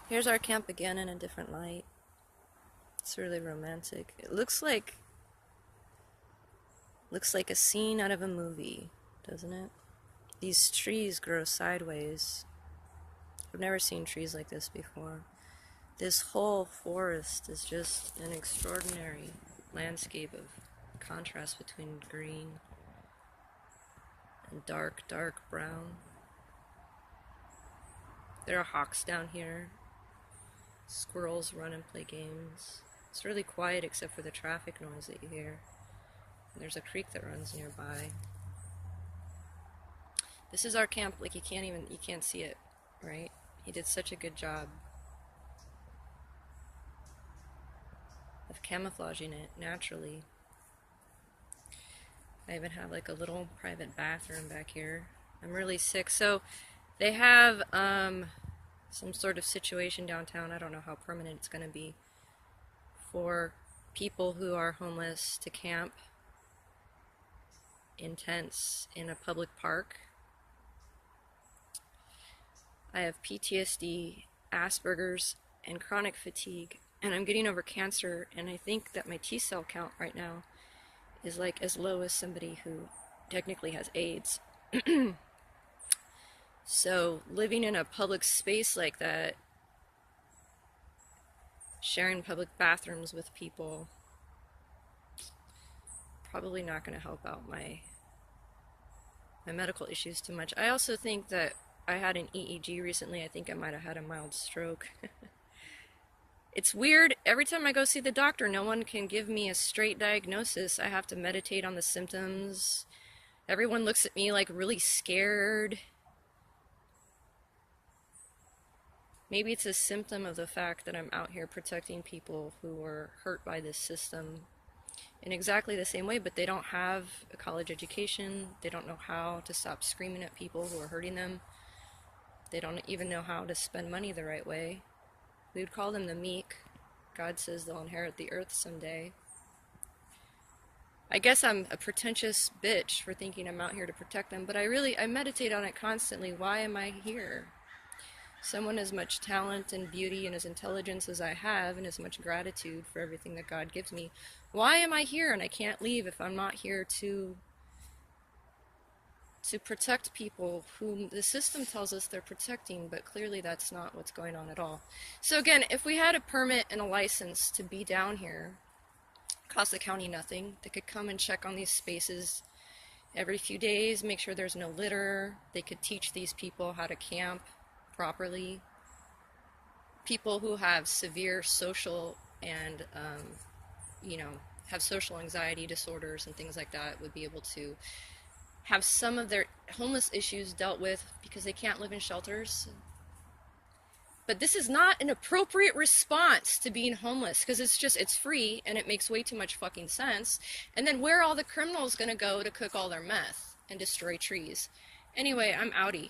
Here's our camp again in a different light. It's really romantic. It looks like a scene out of a movie, doesn't it? These trees grow sideways. I've never seen trees like this before. This whole forest is just an extraordinary landscape of contrast between green and dark, dark brown. There are hawks down here. Squirrels run and play games. It's really quiet except for the traffic noise that you hear. And there's a creek that runs nearby. This is our camp, like you can't see it, right? He did such a good job of camouflaging it naturally. I even have like a little private bathroom back here. I'm really sick. So they have some sort of situation downtown. I don't know how permanent it's going to be for people who are homeless to camp in tents in a public park. I have PTSD, Asperger's, and chronic fatigue, and I'm getting over cancer, and I think that my T cell count right now is like as low as somebody who technically has AIDS. So living in a public space like that, sharing public bathrooms with people, probably not going to help out my medical issues too much. I also think that I had an EEG recently. I think I might have had a mild stroke. It's weird. Every time I go see the doctor, no one can give me a straight diagnosis. I have to meditate on the symptoms. Everyone looks at me like really scared. Maybe it's a symptom of the fact that I'm out here protecting people who were hurt by this system in exactly the same way, but they don't have a college education. They don't know how to stop screaming at people who are hurting them. They don't even know how to spend money the right way. We would call them the meek. God says they'll inherit the earth someday. I guess I'm a pretentious bitch for thinking I'm out here to protect them, but I meditate on it constantly. Why am I here? Someone as much talent and beauty and as intelligence as I have, and as much gratitude for everything that God gives me. Why am I here? And I can't leave if I'm not here to protect people whom the system tells us they're protecting, but clearly that's not what's going on at all. So again, if we had a permit and a license to be down here, it cost the county nothing. They could come and check on these spaces every few days, make sure there's no litter. They could teach these people how to camp properly. People who have severe social and, have social anxiety disorders and things like that would be able to have some of their homeless issues dealt with because they can't live in shelters. But this is not an appropriate response to being homeless because it's free and it makes way too much fucking sense. And then where are all the criminals gonna go to cook all their meth and destroy trees? Anyway, I'm outie.